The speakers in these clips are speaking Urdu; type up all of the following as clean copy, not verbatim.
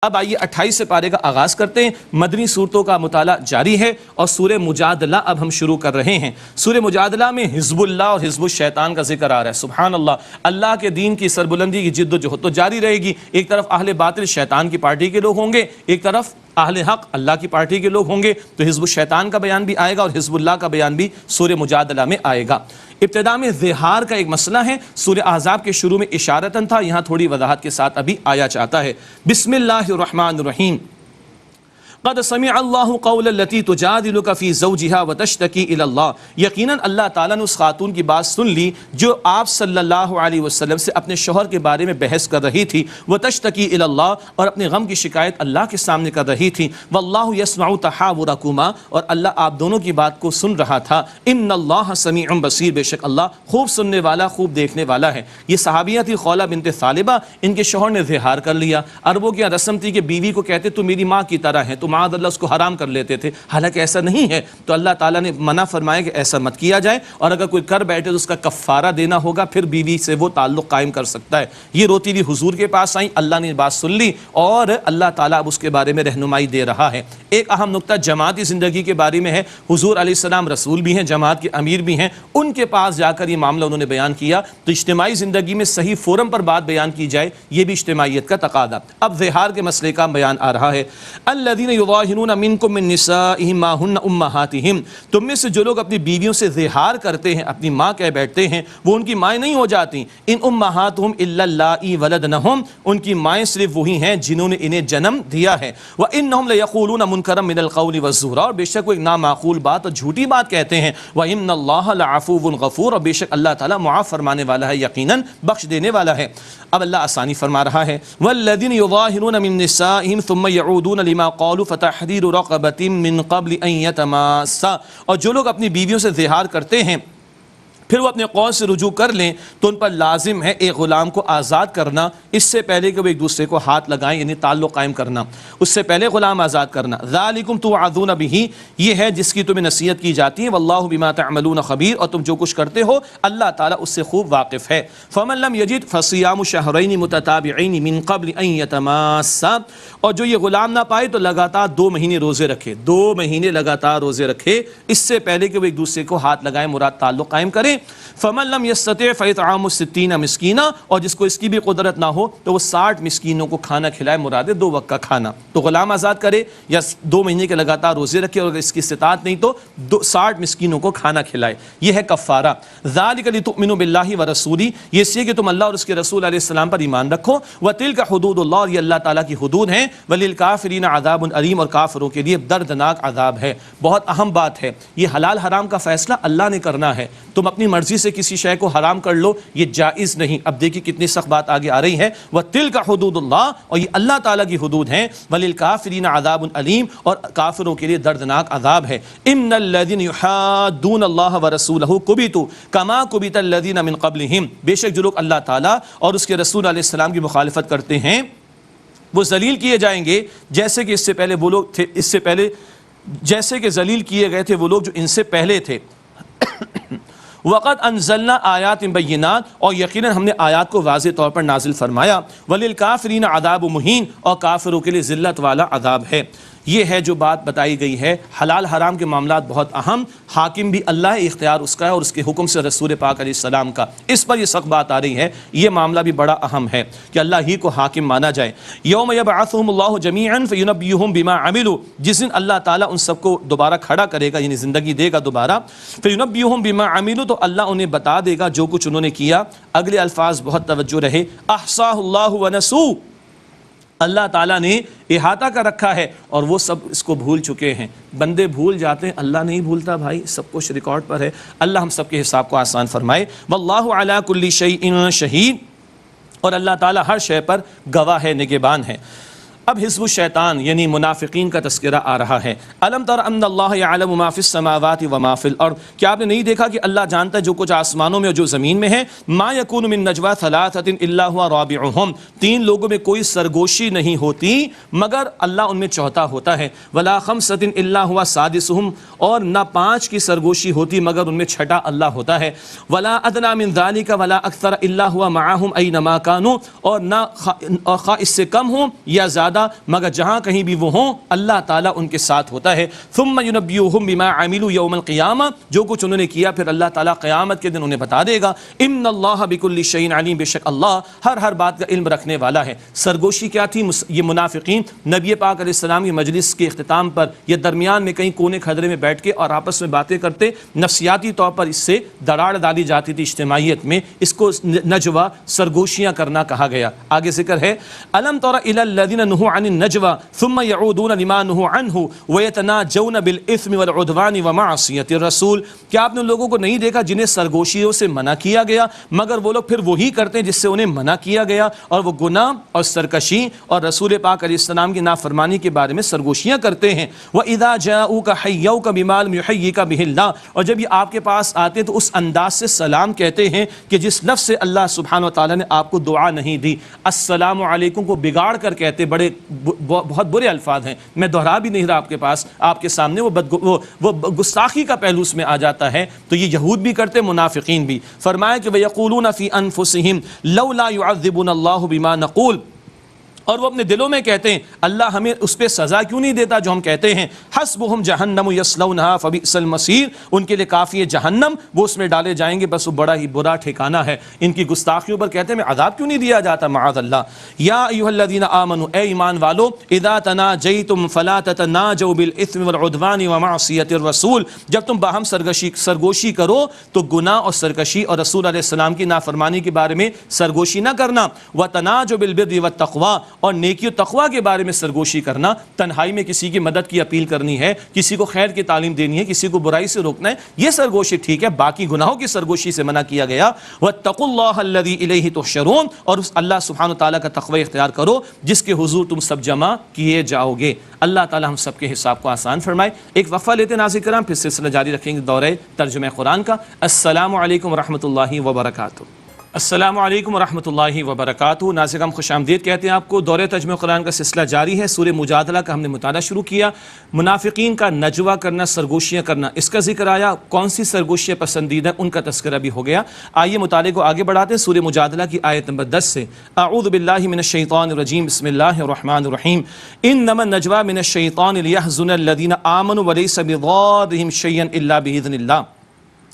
اب آئیے 28 سے پارے کا آغاز کرتے ہیں۔ مدنی صورتوں کا مطالعہ جاری ہے اور سورہ مجادلہ اب ہم شروع کر رہے ہیں۔ سورہ مجادلہ میں حزب اللہ اور حزب الشیطان کا ذکر آ رہا ہے۔ سبحان اللہ، اللہ کے دین کی سربلندی کی جد و جہد تو جاری رہے گی۔ ایک طرف اہل باطل شیطان کی پارٹی کے لوگ ہوں گے، ایک طرف اہل حق اللہ کی پارٹی کے لوگ ہوں گے، تو حزب الشیطان کا بیان بھی آئے گا اور حزب اللہ کا بیان بھی سورہ مجادلہ میں آئے گا۔ ابتدا میں ظہار کا ایک مسئلہ ہے، سورہ احزاب کے شروع میں اشارتاً تھا، یہاں تھوڑی وضاحت کے ساتھ ابھی آیا چاہتا ہے۔ بسم اللہ الرحمن الرحیم۔ قد سمع اللہ قول التی تجادلک فی زوجها وتشتکی الی اللہ۔ یقیناً اللہ تعالیٰ نے اس خاتون کی بات سن لی جو آپ صلی اللہ علیہ وسلم سے اپنے شوہر کے بارے میں بحث کر رہی تھی، وتشتکی الی اللہ، اور اپنے غم کی شکایت اللہ کے سامنے کر رہی تھی، واللہ یسمع تحاورکما، اور اللہ آپ دونوں کی بات کو سن رہا تھا۔ ان اللہ سمیع بصیر، بے شک اللہ خوب سننے والا خوب دیکھنے والا ہے۔ یہ صحابیہ تھی خولہ بنت ثعلبہ، ان کے شوہر نے ظہار کر لیا۔ عربوں کی رسم تھی کہ بیوی کو کہتے تو میری ماں کی طرح ہے، تو معاذ اللہ اس کو حرام کر لیتے تھے، حالانکہ ایسا نہیں ہے۔ تو اللہ تعالیٰ نے منع فرمایا کہ ایسا مت کیا جائے، اور اگر کوئی کر بیٹھے تو اس کا کفارہ دینا ہوگا، پھر بیوی سے وہ تعلق قائم کر سکتا ہے۔ یہ روتی ہوئی حضور کے پاس آئیں، اللہ نے بات سن لی اور اللہ تعالیٰ اب اس کے بارے میں رہنمائی دے رہا ہے۔ ایک اہم نقطہ جماعتی زندگی کے بارے میں ہے۔ حضور علیہ السلام رسول بھی ہیں، جماعت کے امیر بھی ہیں، ان کے پاس جا کر یہ معاملہ انہوں نے بیان کیا، تو اجتماعی زندگی میں صحیح فورم پر بات بیان کی جائے، یہ بھی اجتماعیت کا تقاضا۔ اب ظہار کے مسئلے کا بیان آ رہا ہے۔ الذین یظاہرون منکم من نسائہم ما ہن امہاتہم، تم میں سے جو لوگ اپنی بیویوں سے ظہار کرتے ہیں، اپنی ماں کہہ بیٹھتے ہیں، وہ ان کی مائیں نہیں ہو جاتی۔ ان امہاتہم الا اللائی ولدنہم، ان کی مائیں صرف وہی ہیں جنہوں نے انہیں جنم دیا ہے۔ وانہم لیقولون منکرا من القول والزور، اور بے شک وہ ایک نامعقول بات اور جھوٹی بات کہتے ہیں۔ وان اللہ لعفو غفور، اور بے شک اللہ تعالیٰ معاف فرمانے والا ہے، یقیناً بخش دینے والا ہے۔ اب اللہ آسانی فرما رہا ہے، والذین یظاہرون من نسائہم ثم یعودون لما قالوا فتحریر رقبۃ من قبل ان یتماسا، اور جو لوگ اپنی بیویوں سے ظہار کرتے ہیں پھر وہ اپنے قول سے رجوع کر لیں تو ان پر لازم ہے ایک غلام کو آزاد کرنا، اس سے پہلے کہ وہ ایک دوسرے کو ہاتھ لگائیں، یعنی تعلق قائم کرنا، اس سے پہلے غلام آزاد کرنا۔ ذالکم توعظون بہ، یہ ہے جس کی تمہیں نصیحت کی جاتی ہے۔ واللہ بما تعملون خبیر، اور تم جو کچھ کرتے ہو اللہ تعالیٰ اس سے خوب واقف ہے۔ فمن لم یجد فصیام شہرین متتابعین من قبل ان یتماسا، اور جو یہ غلام نہ پائے تو لگاتار 2 مہینے روزے رکھے، 2 مہینے لگاتار روزے رکھے، اس سے پہلے کہ وہ ایک دوسرے کو ہاتھ لگائیں، مراد تعلق قائم کریں۔ فمن لم یستطع فاطعام 60 مسکینا، اور جس کو اس کی بھی قدرت نہ ہو تو وہ 60 مسکینوں کو کھانا کھلائے، مراد ہے 2 وقت کا کھانا۔ تو غلام آزاد کرے یا 2 مہینے کے لگاتار روزے رکھے، اور اگر اس کی استطاعت نہیں تو 60 مسکینوں کو کھانا کھلائے، یہ ہے کفارہ۔ ذالک لتؤمنوا باللہ ورسولہ، یہ اس لیے کہ تم اللہ اور اس کے رسول علیہ السلام پر ایمان رکھو۔ وتلک حدود اللہ، اور یہ اللہ تعالیٰ کی حدود ہیں۔ وللکافرین عذاب علیم، اور کافروں کے لیے دردناک عذاب ہے۔ بہت اہم بات ہے، یہ حلال حرام کا فیصلہ اللہ نے کرنا ہے، تم اپنی مرضی سے کسی شے کو حرام کر لو، یہ جائز نہیں۔ اب دیکھیے کتنی سخت بات آگے آ رہی ہے، وَتِلْكَ حُدُودُ اللَّهِ، اور یہ اللہ تعالیٰ کی حدود ہیں۔ وَلِلْكَافِرِينَ عَذَابٌ عَلِيمٌ، اور کافروں کے لیے دردناک عذاب ہے۔ إِنَّ الَّذِينَ يُحَادُّونَ اللَّهَ وَرَسُولَهُ كُبِتُوا كَمَا كُبِتَ الَّذِينَ مِن قَبْلِهِمْ، بے شک جو لوگ اللہ تعالیٰ اور اس کے رسول علیہ السلام کی مخالفت کرتے ہیں وہ ذلیل کیے جائیں گے، جیسے کہ اس سے پہلے وہ لوگ تھے، اس سے پہلے جیسے کہ ذلیل کیے گئے تھے وہ لوگ جو ان سے پہلے تھے۔ وقد انزلنا آیات بینات، اور یقیناً ہم نے آیات کو واضح طور پر نازل فرمایا۔ وللکافرین عذاب مہین، اور کافروں کے لیے ذلت والا عذاب ہے۔ یہ ہے جو بات بتائی گئی ہے۔ حلال حرام کے معاملات بہت اہم، حاکم بھی اللہ ہے، اختیار اس کا ہے، اور اس کے حکم سے رسول پاک علیہ السلام کا، اس پر یہ سخت بات آ رہی ہے۔ یہ معاملہ بھی بڑا اہم ہے کہ اللہ ہی کو حاکم مانا جائے۔ یوم یبعثہم اللہ جمیعا فینبئہم بما عملوا، جس دن اللہ تعالیٰ ان سب کو دوبارہ کھڑا کرے گا، یعنی زندگی دے گا دوبارہ۔ فینبئہم بما عملوا، تو اللہ انہیں بتا دے گا جو کچھ انہوں نے کیا۔ اگلے الفاظ بہت توجہ رہے، احصاہ اللہ ونسوا، اللہ تعالیٰ نے احاطہ کر رکھا ہے اور وہ سب اس کو بھول چکے ہیں۔ بندے بھول جاتے ہیں، اللہ نہیں بھولتا بھائی، سب کچھ ریکارڈ پر ہے۔ اللہ ہم سب کے حساب کو آسان فرمائے۔ واللہ علی کل شیء شہید، اور اللہ تعالیٰ ہر شے پر گواہ ہے، نگہبان ہے۔ اب حزب الشیطان یعنی منافقین کا تذکرہ آ رہا ہے۔ الم تر ان اللہ یعلم ما فی السماوات و ما فی الارض، کیا آپ نے نہیں دیکھا کہ اللہ جانتا ہے جو کچھ آسمانوں میں اور جو زمین میں ہے۔ ما یکون من نجوا ثلاثۃ الا هو رابعهم، 3 لوگوں میں کوئی سرگوشی نہیں ہوتی مگر اللہ ان میں چوتھا ہوتا ہے۔ ولا خمسۃ الا هو سادسهم، اور نہ 5 کی سرگوشی ہوتی مگر ان میں چھٹا اللہ ہوتا ہے۔ ولا ادنى من ذلك ولا اکثر الا هو معهم اینما كانوا، اور نہ خواہ اس سے کم ہوں یا زیادہ ہوتا مگر جہاں کہیں بھی وہ ہوں اللہ تعالیٰ ان کے ساتھ ہوتا ہے. ثم ينبئهم بما عملوا يوم القیامہ، جو کچھ انہوں نے کیا پھر اللہ تعالیٰ قیامت کے دن انہیں بتا دے گا. ان اللہ بكل شيء علیم، بے شک اللہ ہر بات کا علم رکھنے والا ہے. سرگوشی کیا تھی؟ یہ منافقین نبی پاک علیہ السلام کی مجلس کے اختتام پر یا درمیان میں کہیں کونے کھدرے میں بیٹھ کے اور آپس میں باتیں کرتے، نفسیاتی طور پر اس سے دراڑ ڈالی جاتی تھی اجتماعیت میں. اس کو نجوہ سرگوشیاں کرنا کہا گیا. آگے ذکر ہے الم تر الی الذین نہوا عن النجوى ثم يعودون لما نہوا عنہ ويتناجون بالاثم والعدوان ومعصیۃ الرسول. کیا آپ نے لوگوں کو نہیں دیکھا جنہیں سرگوشیوں سے منع کیا گیا مگر وہ لوگ پھر وہی کرتے ہیں جس سے انہیں منع کیا گیا، اور وہ گناہ اور سرکشی اور رسول پاک علیہ السلام کی نافرمانی کے بارے میں سرگوشیاں کرتے ہیں. وَإِذَا جَاءُوكَ حَيَّوْكَ بِمَا لَمْ يُحَيِّكَ بِهِ اللَّهُ، اور جب یہ آپ کے پاس آتے تو اس انداز سے سلام کہتے ہیں کہ جس لفظ سے اللہ سبحانہ و تعالیٰ نے آپ کو دعا نہیں دی. السلام علیکم کو بگاڑ کر کہتے، بہت برے الفاظ ہیں، میں دہرا بھی نہیں رہا آپ کے پاس، آپ کے سامنے وہ گستاخی کا پہلو اس میں آ جاتا ہے. تو یہ یہود بھی کرتے، منافقین بھی. فرمایا کہ وَيَقُولُونَ فِي أَنفُسِهِمْ لَوْلَا يُعَذِّبُنَا اللَّهُ بِمَا نَقُولُ، اور وہ اپنے دلوں میں کہتے ہیں اللہ ہمیں اس پہ سزا کیوں نہیں دیتا جو ہم کہتے ہیں. حسبهم جہنم یصلونها فبئس المصیر، ان کے لیے کافی ہے جہنم، وہ اس میں ڈالے جائیں گے، بس وہ بڑا ہی برا ٹھکانہ ہے. ان کی گستاخیوں پر کہتے ہیں میں عذاب کیوں نہیں دیا جاتا معاذ اللہ. یا ایھا الذین آمنوا، اے ایمان والو، اذا تناجیتم فلا تتناجوا بالاثم والعدوان ومعصیۃ الرسول، جب تم باہم سرگوشی کرو تو گناہ اور سرکشی اور رسول علیہ السلام کی نافرمانی کے بارے میں سرگوشی نہ کرنا. وتناجوا بالبر والتقوی، اور نیکی و تقوی کے بارے میں سرگوشی کرنا. تنہائی میں کسی کی مدد کی اپیل کرنی ہے، کسی کو خیر کی تعلیم دینی ہے، کسی کو برائی سے روکنا ہے، یہ سرگوشی ٹھیک ہے. باقی گناہوں کی سرگوشی سے منع کیا گیا. واتقوا اللہ الذی الیہ تحشرون، اور اس اللہ سبحانہ وتعالیٰ کا تقوی اختیار کرو جس کے حضور تم سب جمع کیے جاؤ گے. اللہ تعالیٰ ہم سب کے حساب کو آسان فرمائے. ایک وقفہ لیتے ناظرین کرام، پھر سلسلہ جاری رکھیں گے دورہ ترجمہ قرآن کا. السلام علیکم ورحمۃ اللہ وبرکاتہ. السلام علیکم ورحمۃ اللہ وبرکاتہ. ناظرین ہم خوش آمدید کہتے ہیں آپ کو. دورہ ترجمہ قرآن کا سلسلہ جاری ہے. سورہ مجادلہ کا ہم نے مطالعہ شروع کیا. منافقین کا نجوہ کرنا، سرگوشیاں کرنا، اس کا ذکر آیا. کون سی سرگوشیاں پسندیدہ، ان کا تذکرہ بھی ہو گیا. آئیے مطالعے کو آگے بڑھاتے ہیں. سورہ مجادلہ کی آیت نمبر 10 سے. اعوذ باللہ من الشیطان الرجیم، بسم اللہ الرحمن الرحیم. انما النجوى من الشیطان لیحزن الذین آمنوا ولیس بضارهم شیئا الا باذن اللہ.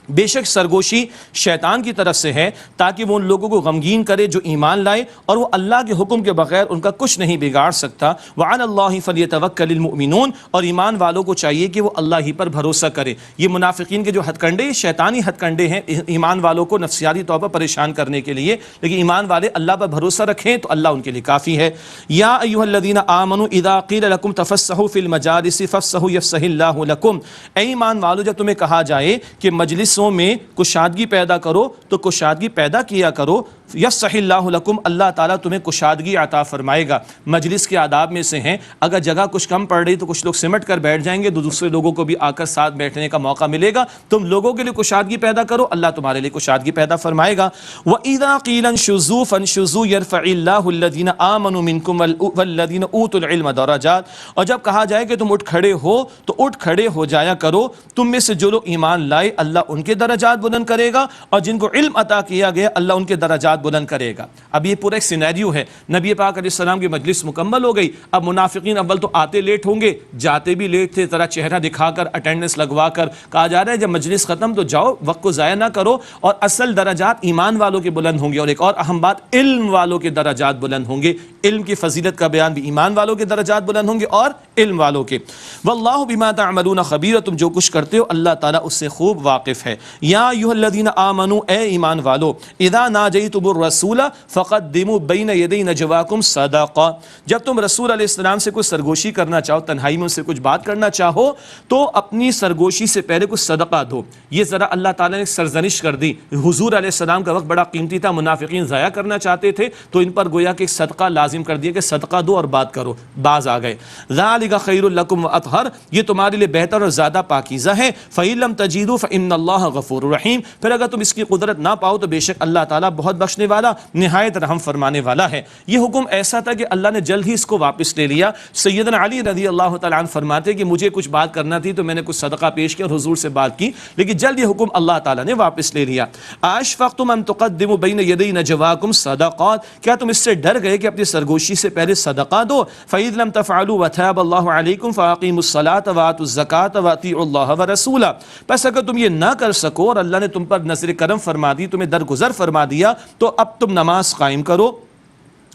بے شک سرگوشی شیطان کی طرف سے ہے تاکہ وہ ان لوگوں کو غمگین کرے جو ایمان لائے، اور وہ اللہ کے حکم کے بغیر ان کا کچھ نہیں بگاڑ سکتا. وعلی اللہ فلیتوکل المؤمنون، اور ایمان والوں کو چاہیے کہ وہ اللہ ہی پر بھروسہ کرے. یہ منافقین کے جو ہتھ کنڈے، شیطانی ہتھ کنڈے ہیں ایمان والوں کو نفسیاتی طور پر پریشان کرنے کے لیے، لیکن ایمان والے اللہ پر بھروسہ رکھیں تو اللہ ان کے لیے کافی ہے. یا ایھا الذین آمنوا اذا قیل لکم تفسحوا فی المجالس فافسحوا یفسح اللہ لکم. اے ایمان والو، جب تمہیں کہا جائے کہ مجلس میں کشادگی پیدا کرو تو کشادگی پیدا کیا کرو. یفسح اللہ لکم، اللہ تعالیٰ تمہیں کشادگی عطا فرمائے گا. مجلس کے آداب میں سے ہیں اگر جگہ کچھ کم پڑ رہی تو کچھ لوگ سمٹ کر بیٹھ جائیں گے، تو دوسرے لوگوں کو بھی آ کر ساتھ بیٹھنے کا موقع ملے گا. تم لوگوں کے لیے کشادگی پیدا کرو، اللہ تمہارے لیے کشادگی پیدا فرمائے گا. وَإِذَا قِيلَ انشُزُوا فَانشُزُوا يَرْفَعِ اللَّهُ الَّذِينَ آمَنُوا مِنكُمْ وَالَّذِينَ أُوتُوا الْعِلْمَ دَرَجَاتٍ. اور جب کہا جائے کہ تم اٹھ کھڑے ہو تو اٹھ کھڑے ہو جایا کرو. تم میں سے جو لوگ ایمان لائے اللہ ان کے درجات بلند کرے گا، اور جن کو علم عطا کیا گیا اللہ ان کے درجات بلند کرے گا. اب یہ پورا ایک سینیریو ہے. نبی پاک علیہ السلام کی مجلس مکمل ہو گئی. اب منافقین اول تو آتے لیٹ ہوں گے، جاتے بھی لیٹ تھے، ذرا چہرہ دکھا کر اٹینڈنس لگوا کر کہا جا رہا ہے جب مجلس ختم تو جاؤ، وقت کو ضائع نہ کرو. اور اصل درجات ایمان والوں کے بلند ہوں گے. اور ایک اور اہم بات، علم والوں کے درجات بلند ہوں گے. علم کی فضیلت کا بیان بھی ایمان والوں کے درجات بلند ہوں گے اور علم والوں کے. واللہ بما تعملون خبیر، تم جو کچھ کرتے ہو اللہ تعالیٰ اس سے خوب واقف ہے. یا ایھا الذین آمنوا، اے ایمان والو، اذا ناجیتم الرسول فقدموا بین یدی نجواکم صدقہ. جب تم رسول علیہ السلام سے کوئی سرگوشی کرنا چاہو، تنہائی میں ان سے کچھ بات کرنا چاہو، تو اپنی سرگوشی سے پہلے کچھ صدقہ دو. یہ ذرا اللہ تعالیٰ نے سرزنش کر دی. حضور علیہ السلام کا وقت بڑا قیمتی تھا، منافقین ضائع کرنا چاہتے تھے، تو ان پر گویا کہ ایک صدقہ لازم کر دیا کہ صدقہ دو اور بات کرو. باز آ گئے. ذالک خیر لکم واطہر، یہ تمہارے لیے بہتر اور زیادہ پاکیزہ ہے. فإن لم تجدوا فإن اللہ غفور رحیم. پھر اگر تم اس کی قدرت نہ پاؤ تو بے شک اللہ تعالیٰ بہت بخشنے بخشنے والا نہایت رحم فرمانے والا ہے۔ یہ حکم ایسا تھا کہ اللہ نے جلد ہی اس کو واپس لے لیا۔ سیدنا علی رضی اللہ تعالیٰ عنہ فرماتے کہ مجھے کچھ بات کرنا تھی تو میں نے کچھ صدقہ پیش کیا اور حضور سے بات کی، لیکن جلد یہ حکم اللہ تعالیٰ نے واپس لے لیا۔ اشفقتم ان تقدموا بین یدی نجواکم صدقات، کیا تم اس سے ڈر گئے کہ اپنی سرگوشی سے پہلے صدقہ دو؟ فإذ لم تفعلوا وتاب اللہ علیکم فاقیموا الصلاۃ وآتوا الزکاۃ واطیعوا اللہ ورسولہ، پس اگر تم یہ نہ کر سکو اور اللہ نے تم پر نظر کرم فرما دی، تمہیں درگزر فرما دیا، تو اب تم نماز قائم کرو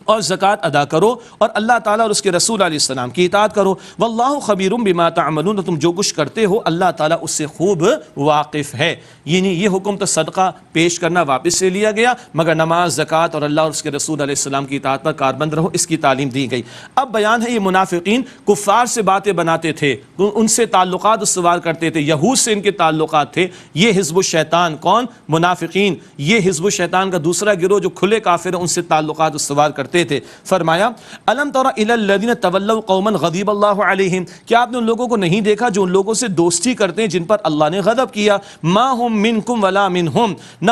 اور زکوٰۃ ادا کرو اور اللہ تعالیٰ اور اس کے رسول علیہ السلام کی اطاعت کرو۔ واللہ خبیر بما تعملون، تم جو کچھ کرتے ہو اللہ تعالیٰ اس سے خوب واقف ہے۔ یعنی یہ حکم تو صدقہ پیش کرنا واپس سے لیا گیا، مگر نماز، زکوٰۃ اور اللہ اور اس کے رسول علیہ السلام کی اطاعت پر کاربند رہو، اس کی تعلیم دی گئی۔ اب بیان ہے یہ منافقین کفار سے باتیں بناتے تھے، ان سے تعلقات استوار کرتے تھے، یہود سے ان کے تعلقات تھے۔ یہ حزب الشیطان، کون؟ منافقین۔ یہ حزب الشیطان کا دوسرا گروہ جو کھلے کافر ہیں، ان سے تعلقات استوار کرتے تھے۔ فرمایا الم تر الی الذین تولوا قوما غضب اللہ علیہم، کیا آپ نے ان لوگوں کو نہیں دیکھا جو ان لوگوں سے دوستی کرتے ہیں جن پر اللہ نے غضب کیا؟ ما ہم منکم ولا منہم، نہ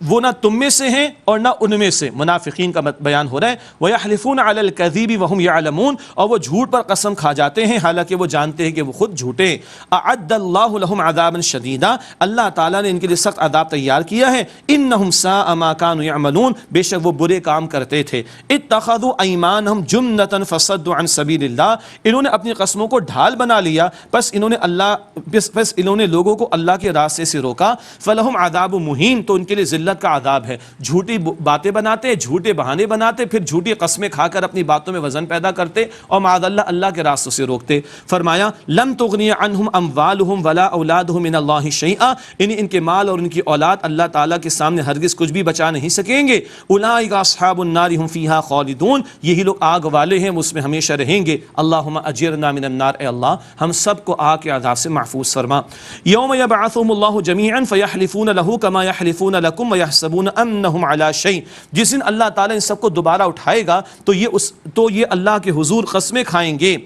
وہ نہ تم میں سے ہیں اور نہ ان میں سے۔ منافقین کا بیان ہو رہا ہے۔ وَيَحْلِفُونَ عَلَى الْكَذِيبِ وَهُمْ يَعْلَمُونَ، اور وہ جھوٹ پر قسم کھا جاتے ہیں حالانکہ وہ جانتے ہیں کہ وہ خود جھوٹے۔ أَعَدَّ اللَّهُ لَهُمْ عَذَابًا شَدِيدًا، اللہ تعالیٰ نے ان کے لیے سخت عذاب تیار کیا ہے۔ إِنَّهُمْ سَاءَ مَا كَانُوا يَعْمَلُونَ، بے شک وہ برے کام کرتے تھے۔ اتَّخَذُوا أَيْمَانَهُمْ جُنَّةً فَصَدُّوا عَن سَبِيلِ اللَّهِ، انہوں نے اپنی قسموں کو ڈھال بنا لیا، پس انہوں نے لوگوں کو اللہ کے راستے سے روکا۔ فَلَهُمْ عَذَابٌ مُهِينٌ، تو ان کے لیے ذلت کا عذاب ہے۔ جھوٹی باتیں بناتے، جھوٹے بہانے بناتے، پھر جھوٹی قسمیں کھا کر اپنی باتوں میں وزن پیدا کرتے اور معاذ اللہ اللہ کے راستوں سے روکتے۔ فرمایا لن تغنی عنہم اموالہم ولا اولادہم من اللہ شیئا، ان کے مال اور ان کی اولاد اللہ تعالیٰ کے سامنے ہرگز کچھ بھی بچا نہیں سکیں گے۔ اولئک اصحاب النار هم فیہا خالدون، یہی لوگ آگ والے ہیں، وہ اس میں ہمیشہ رہیں گے۔ اللہم اجرنا من النار، اے اللہ ہم سب کو آگ کے عذاب سے محفوظ فرما۔ یوم یبعثہم اللہ جمیعا فیحلفون لہ کما یحلفون لکم ویحسبون انہم علی شیء، جس دن اللہ تعالیٰ ان سب کو دوبارہ اٹھائے گا تو یہ اللہ کے حضور قسمیں کھائیں گے۔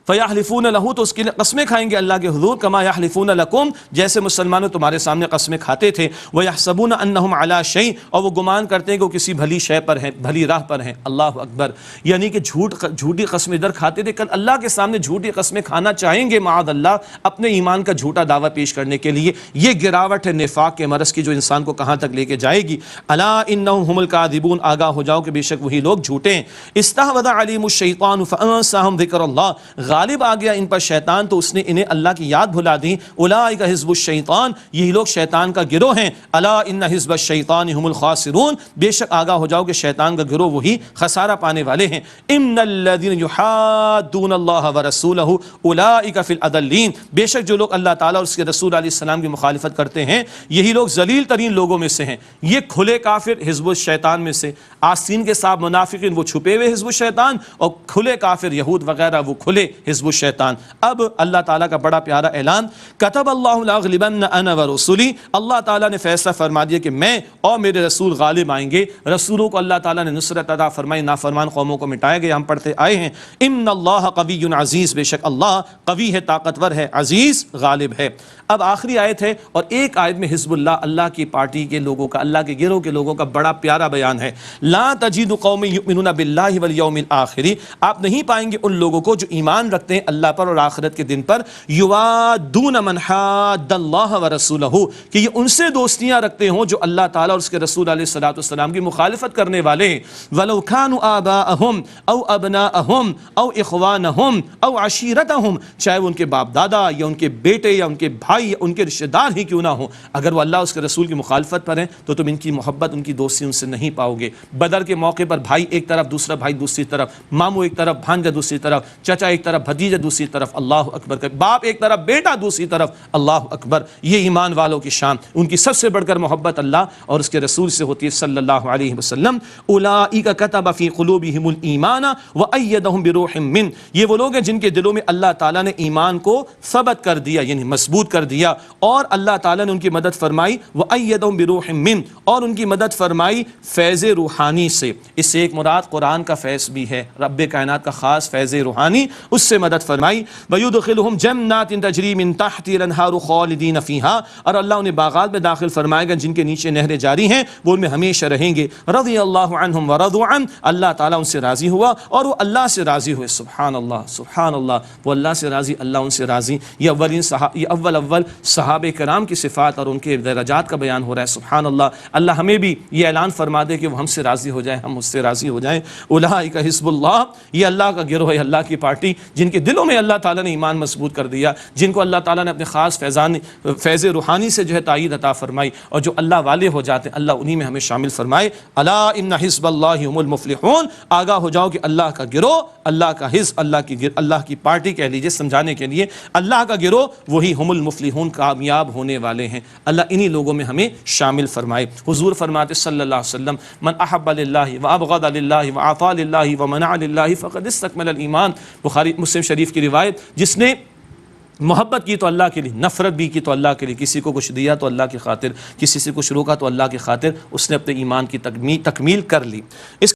فیحلفون لہ، تو اس کے لیے قسمیں کھائیں گے اللہ کے حضور، کما یحلفون لکم، جیسے مسلمانوں تمہارے سامنے قسمیں کھاتے تھے۔ ویحسبون انہم علی شیء، اور وہ گمان کرتے ہیں کہ وہ کسی بھلی شے پر ہیں، بھلی راہ پر ہیں۔ اللہ اکبر، یعنی کہ جھوٹی قسمیں ادھر کھاتے تھے، کل اللہ کے سامنے جھوٹی قسمیں کھانا چاہیں گے معاذ اللہ، اپنے ایمان کا جھوٹا دعویٰ پیش کرنے کے لیے۔ یہ گراوٹ ہے نفاق کے مرض کی جو انسان کو کہاں تک لے کے جائے گی۔ الا انہم هم الکاذبون، آگاہ ہو جاؤ کہ بے شک وہی لوگ جھوٹے ہیں۔ استحوذ علیہم الشیطان فانساہم ذکر اللہ، غالب آ گیا ان پر شیطان تو اس نے انہیں اللہ کی یاد بھلا دی۔ اولئک حزب الشیطان، یہی لوگ شیطان کا گروہ ہیں۔ الا ان حزب الشیطان هم الخاسرون، بے شک آگاہ ہو جاؤ کہ شیطان کا گروہ وہی خسارہ پانے والے ہیں۔ ان الذین یحادون اللہ ورسولہ اولئک فی الاضلین، بے شک جو لوگ اللہ تعالیٰ اور اس کے رسول علیہ السلام کی مخالفت کرتے ہیں یہی لوگ ذلیل ترین لوگوں میں سے ہیں۔ یہ کھلے کافر حزب الشیطان میں سے، آستین کے ساتھ منافقین وہ چھپے ہوئے حزب الشیطان، اور کھلے کافر یہود وغیرہ وہ کھلے حزب الشیطان۔ اب اللہ تعالیٰ کا بڑا پیارا اعلان، کتب اللہ لاغلبن انا ورسولی، اللہ تعالیٰ نے فیصلہ فرما دیا کہ میں اور میرے رسول غالب آئیں گے۔ رسولوں کو اللہ تعالیٰ نے نصرت عطا فرمائی، نافرمان قوموں کو مٹائے گئے۔ ہم پڑھتے آئے ہیں ان اللہ قوی عزیز، بے شک اللہ قوی ہے، طاقتور ہے، عزیز غالب ہے۔ اب آخری آیت ہے، اور ایک آیت میں حزب اللہ، اللہ کی پارٹی کے لوگوں کا، اللہ کے گروہ کے لوگوں کا بڑا پیارا بیان ہے۔ لا تجد قوم یؤمنون باللہ والیوم الآخر، آپ نہیں پائیں گے ان لوگوں کو جو ایمان رکھتے ہیں اللہ پر اور آخرت کے دن پر، یوادون من حاد اللہ ورسولہ، کہ یہ ان سے دوستیاں رکھتے ہوں جو اللہ تعالیٰ اور اس کے رسول علیہ الصلوۃ والسلام کی مخالفت کرنے والے ہیں۔ ولو کانوا آباءہم او ابناءہم او اخوانہم او عشیرتہم، چاہے وہ ان کے باپ دادا یا ان کے بیٹے یا ان کے بھائی یا ان کے رشتہ دار ہی کیوں نہ ہوں، اگر وہ اللہ اس کے رسول کی مخالفت پر ہیں تو تم ان کی محبت، ان کی دوستی ان سے نہیں پاؤ گے۔ بدر کے موقع پر بھائی ایک طرف، دوسرا بھائی دوسری طرف، ماموں ایک طرف، بھانجا دوسری طرف، چچا ایک طرف، بھتیجا دوسری طرف، اللہ اکبر، باپ ایک طرف، بیٹا دوسری طرف، اللہ اکبر۔ یہ ایمان والوں کی شان، ان کی سب سے بڑھ کر محبت اللہ اور اس کے رسول سے ہوتی ہے صلی اللہ علیہ وسلم۔ اولئک کتب فی قلوبہم الایمان وایدہم بروح من، یہ وہ لوگ ہیں جن کے دلوں میں اللہ تعالیٰ نے ایمان کو ثبت کر دیا، یعنی مضبوط کر دیا، اور اللہ تعالیٰ نے ان کی مدد فرمائی، وایدہم بروح من، اور ان کی مدد فرمائی فیض روحانی سے۔ اس سے ایک مراد قرآن کا فیض بھی ہے، رب کائنات کا خاص فیض روحانی، اس سے مدد فرمائی. وَيُدْخِلُهُمْ جَنَّاتٍ تَجْرِي مِن تَحْتِهَا الْأَنْهَارُ خَالِدِينَ فِيهَا, اور اللہ انہیں باغات میں داخل فرمائے گا جن کے نیچے نہریں جاری ہیں, وہ ان میں ہمیشہ رہیں گے. رضی اللہ عنہم ورضوا عنہ, اللہ تعالیٰ ان سے راضی ہوا اور وہ اللہ سے راضی ہوئے. سبحان اللہ سبحان اللہ, وہ اللہ سے راضی, اللہ ان سے راضی. یہ اول صحابہ کرام کی صفات اور ان کے درجات کا بیان ہو رہا ہے. سبحان اللہ. اللہ ہمیں بھی یہ اعلان فرما دے کہ وہ ہم سے راضی ہو جائیں, ہم اس سے راضی ہو جائیں. اولئک حزب اللہ, یہ اللہ کا گروہ ہے, اللہ کی پارٹی, جن کے دلوں میں اللہ تعالیٰ نے ایمان مضبوط کر دیا, جن کو اللہ تعالیٰ نے اپنے خاص فیض روحانی سے جو ہے تائید عطا فرمائی, اور جو اللہ والے ہو جاتے ہیں اللہ انہی میں ہمیں شامل فرمائے. الا ان حزب اللہ هم المفلحون, آگاہ ہو جاؤ کہ اللہ کا گروہ, اللہ کا حزب, اللہ کی پارٹی کہہ لیجیے سمجھانے کے لیے, اللہ کا گروہ وہی هم المفلحون, کامیاب ہونے والے ہیں. اللہ انہی لوگوں میں ہمیں شامل فرمائے. حضور فرماتے صلی اللہ علیہ وسلم, من احب للہ وابغض للہ وعطا للہ ومنع للہ فقد استکمل الایمان. بخاری مسلم شریف کی روایت, جس نے محبت کی تو اللہ کے لیے, نفرت بھی کی تو اللہ کے لیے, کسی کو کچھ دیا تو اللہ کی خاطر, کسی سے کچھ روکا تو اللہ کی خاطر, اس نے اپنے ایمان کی تکمیل کر لی. اس